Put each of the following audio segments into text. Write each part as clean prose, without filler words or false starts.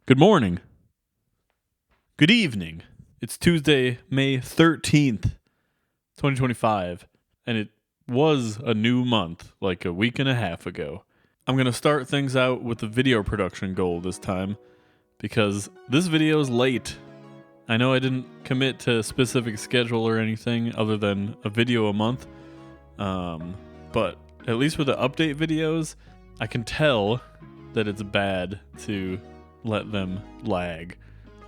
Good morning. Good evening. It's Tuesday, May 13th, 2025, and it was a new month, like a week and a half ago. I'm going to start things out with the video production goal this time, because this video is late. I know I didn't commit to a specific schedule or anything other than a video a month, but at least with the update videos, I can tell that it's bad to let them lag.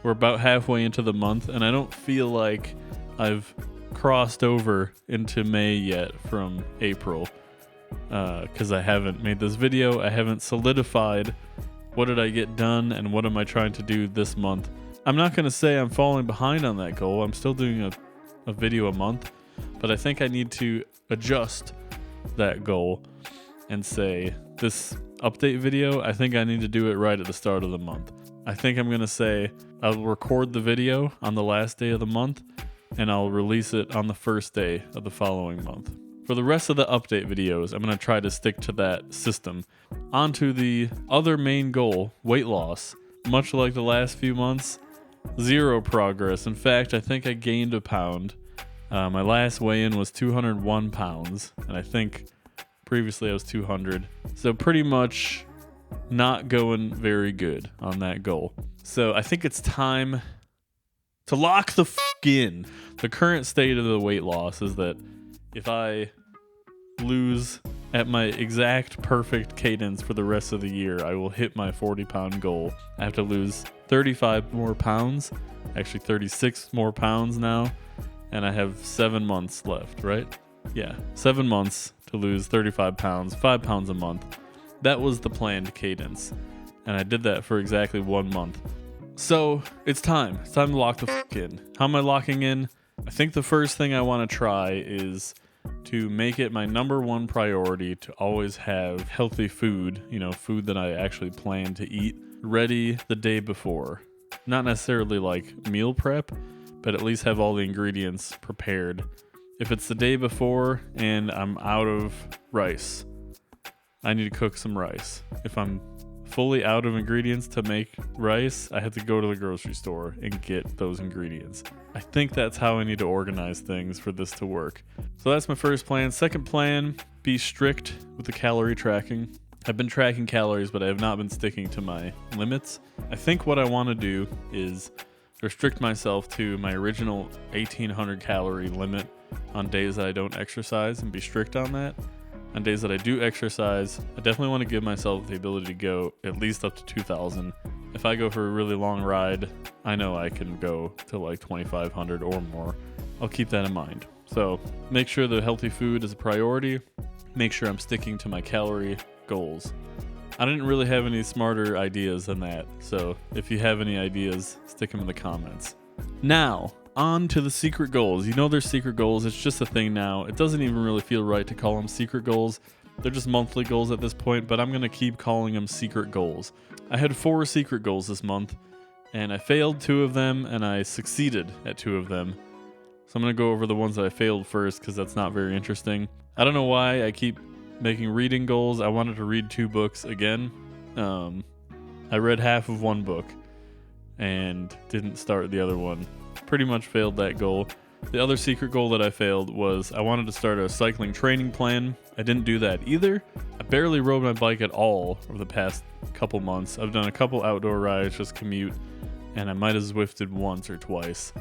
We're about halfway into the month, and I don't feel like I've crossed over into May yet from April, because I haven't made this video. I haven't solidified what did I get done and what am I trying to do this month. I'm not going to say I'm falling behind on that goal. I'm still doing a video a month, but I think I need to adjust that goal and say this update video, I think I need to do it right at the start of the month. I think I'm going to say I'll record the video on the last day of the month and I'll release it on the first day of the following month. For the rest of the update videos, I'm going to try to stick to that system. On to the other main goal, weight loss. Much like the last few months, zero progress. In fact, I think I gained a pound. My last weigh-in was 201 pounds, and I think previously I was 200. So pretty much not going very good on that goal. So I think it's time to lock the in. The current state of the weight loss is that if I lose at my exact perfect cadence for the rest of the year, I will hit my 40-pound goal. I have to lose 35 more pounds, actually 36 more pounds now, and I have 7 months left, right? Yeah, 7 months to lose 35 pounds, 5 pounds a month. That was the planned cadence, and I did that for exactly 1 month. So it's time. It's time to lock the in. How am I locking in? I think the first thing I want to try is to make it my number one priority to always have healthy food, food that I actually plan to eat, ready the day before. Not necessarily like meal prep, but at least have all the ingredients prepared. If it's the day before and I'm out of rice, I need to cook some rice. If I'm fully out of ingredients to make rice, I have to go to the grocery store and get those ingredients. I think that's how I need to organize things for this to work. So that's my first plan. Second plan, be strict with the calorie tracking. I've been tracking calories, but I have not been sticking to my limits. I think what I want to do is restrict myself to my original 1,800 calorie limit on days that I don't exercise and be strict on that. On days that I do exercise, I definitely want to give myself the ability to go at least up to 2,000. If I go for a really long ride, I know I can go to like 2,500 or more. I'll keep that in mind. So make sure the healthy food is a priority. Make sure I'm sticking to my calorie goals. I didn't really have any smarter ideas than that. So if you have any ideas, stick them in the comments. Now, on to the secret goals. You know they're secret goals. It's just a thing now. It doesn't even really feel right to call them secret goals. They're just monthly goals at this point, but I'm going to keep calling them secret goals. I had 4 secret goals this month, and I failed 2 of them, and I succeeded at 2 of them. So I'm going to go over the ones that I failed first, because that's not very interesting. I don't know why I keep making reading goals. I wanted to read 2 books again. I read half of 1 book, and didn't start the other one. Pretty much failed that goal. The other secret goal that I failed was I wanted to start a cycling training plan. I didn't do that either. I barely rode my bike at all over the past couple months. I've done a couple outdoor rides, just commute, and I might have Zwifted once or twice.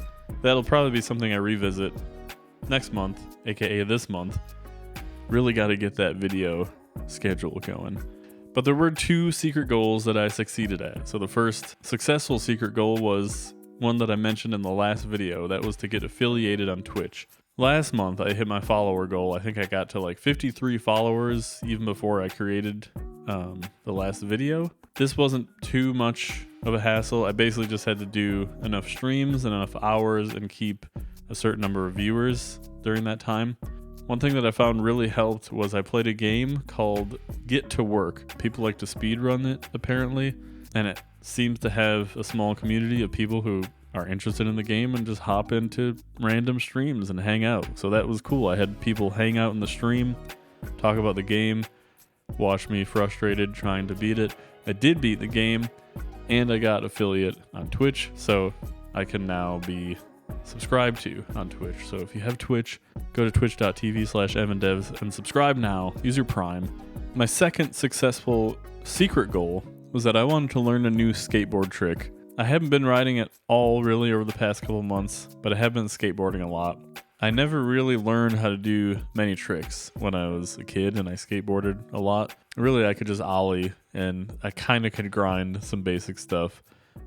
That'll probably be something I revisit next month, aka this month. Really got to get that video schedule going. But there were 2 secret goals that I succeeded at. So the first successful secret goal was one that I mentioned in the last video. That was to get affiliated on Twitch. Last month, I hit my follower goal. I think I got to like 53 followers even before I created the last video. This wasn't too much of a hassle. I basically just had to do enough streams and enough hours and keep a certain number of viewers during that time. One thing that I found really helped was I played a game called Get to Work. People like to speedrun it, apparently, and it seems to have a small community of people who are interested in the game and just hop into random streams and hang out. So that was cool. I had people hang out in the stream, talk about the game, watch me frustrated trying to beat it. I did beat the game, and I got affiliate on Twitch, so I can now be subscribed to on Twitch. So if you have Twitch, go to twitch.tv/evandevs and subscribe now. Use your Prime. My second successful secret goal was that I wanted to learn a new skateboard trick. I haven't been riding at all really over the past couple months, but I have been skateboarding a lot. I never really learned how to do many tricks when I was a kid and I skateboarded a lot. Really, I could just ollie, and I kind of could grind some basic stuff,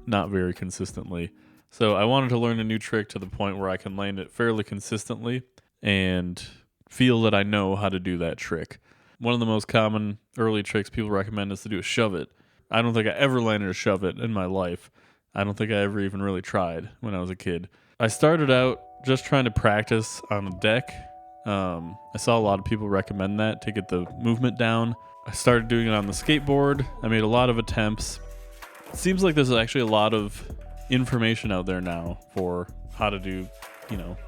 not very consistently. So I wanted to learn a new trick to the point where I can land it fairly consistently and feel that I know how to do that trick. One of the most common early tricks people recommend is to do a shove it. I don't think I ever landed a shove it in my life. I don't think I ever even really tried when I was a kid. I started out just trying to practice on a deck. I saw a lot of people recommend that to get the movement down. I started doing it on the skateboard. I made a lot of attempts. It seems like there's actually a lot of information out there now for how to do,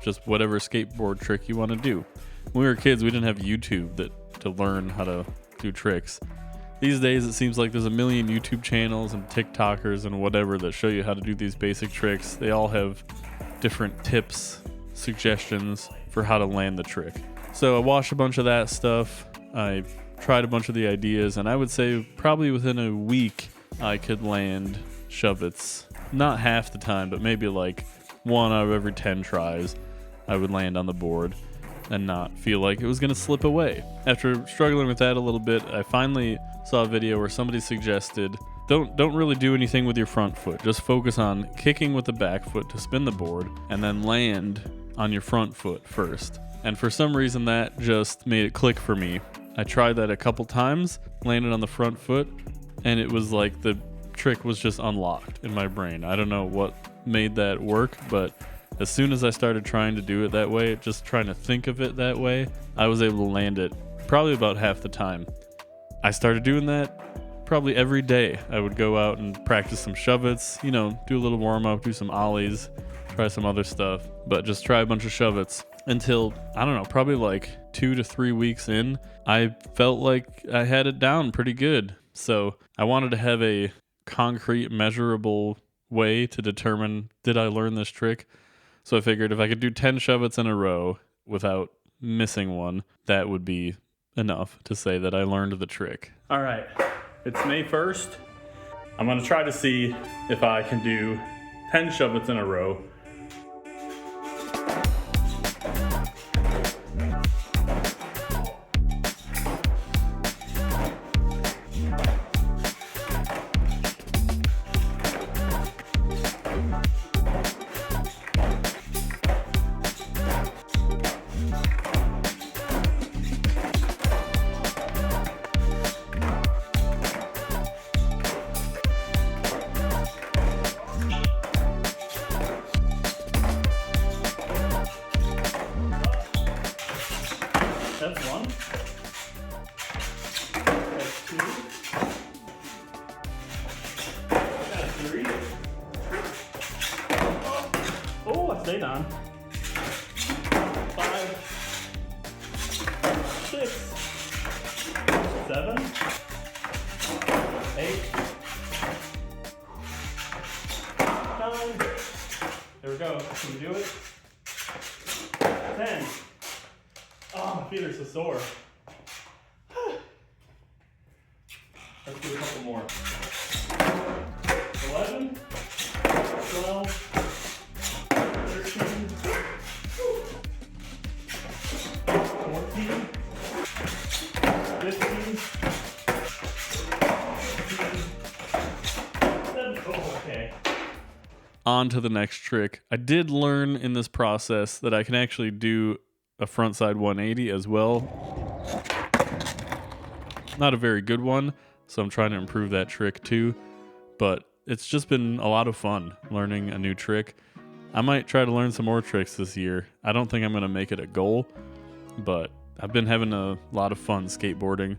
just whatever skateboard trick you want to do. When we were kids, we didn't have YouTube to learn how to do tricks. These days, it seems like there's a million YouTube channels and TikTokers and whatever that show you how to do these basic tricks. They all have different tips, suggestions for how to land the trick. So I watched a bunch of that stuff. I tried a bunch of the ideas, and I would say probably within a week, I could land shove-its. Not half the time, but maybe like 1 out of every 10 tries, I would land on the board and not feel like it was going to slip away. After struggling with that a little bit, I finally saw a video where somebody suggested don't really do anything with your front foot. Just focus on kicking with the back foot to spin the board and then land on your front foot first. And for some reason that just made it click for me. I tried that a couple times, landed on the front foot, and it was like the trick was just unlocked in my brain. I don't know what made that work, but as soon as I started trying to do it that way, just trying to think of it that way, I was able to land it probably about half the time. I started doing that probably every day. I would go out and practice some shove-its, do a little warm-up, do some ollies, try some other stuff, but just try a bunch of shove-its until, I don't know, probably like 2 to 3 weeks in, I felt like I had it down pretty good. So I wanted to have a concrete, measurable way to determine, did I learn this trick? So I figured if I could do 10 shove-its in a row without missing one, that would be enough to say that I learned the trick. All right, it's May 1st. I'm gonna try to see if I can do 10 shove-its in a row. That's one. That's two. That's three. Oh, I stayed on. 5, 6, 7, 8, 9. There we go. Can we do it? 10. Oh, my feet are so sore. Let's do a couple more. 11, 12, 13, 14, 15, 17. Oh, okay. On to the next trick. I did learn in this process that I can actually do a frontside 180 as well. Not a very good one, so I'm trying to improve that trick too, but it's just been a lot of fun learning a new trick. I might try to learn some more tricks this year. I don't think I'm going to make it a goal, but I've been having a lot of fun skateboarding,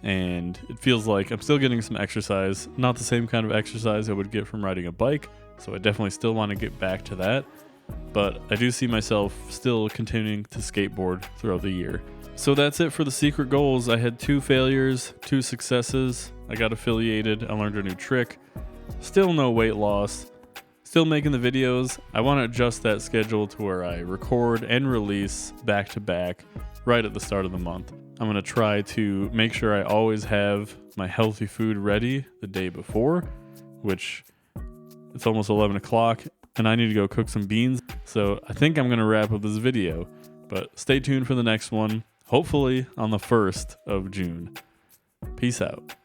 and it feels like I'm still getting some exercise. Not the same kind of exercise I would get from riding a bike, so I definitely still want to get back to that. But I do see myself still continuing to skateboard throughout the year. So that's it for the secret goals. I had 2 failures, 2 successes. I got affiliated. I learned a new trick. Still no weight loss. Still making the videos. I want to adjust that schedule to where I record and release back to back right at the start of the month. I'm going to try to make sure I always have my healthy food ready the day before, which it's almost 11 o'clock and I need to go cook some beans. So I think I'm going to wrap up this video, but stay tuned for the next one, hopefully on the 1st of June. Peace out.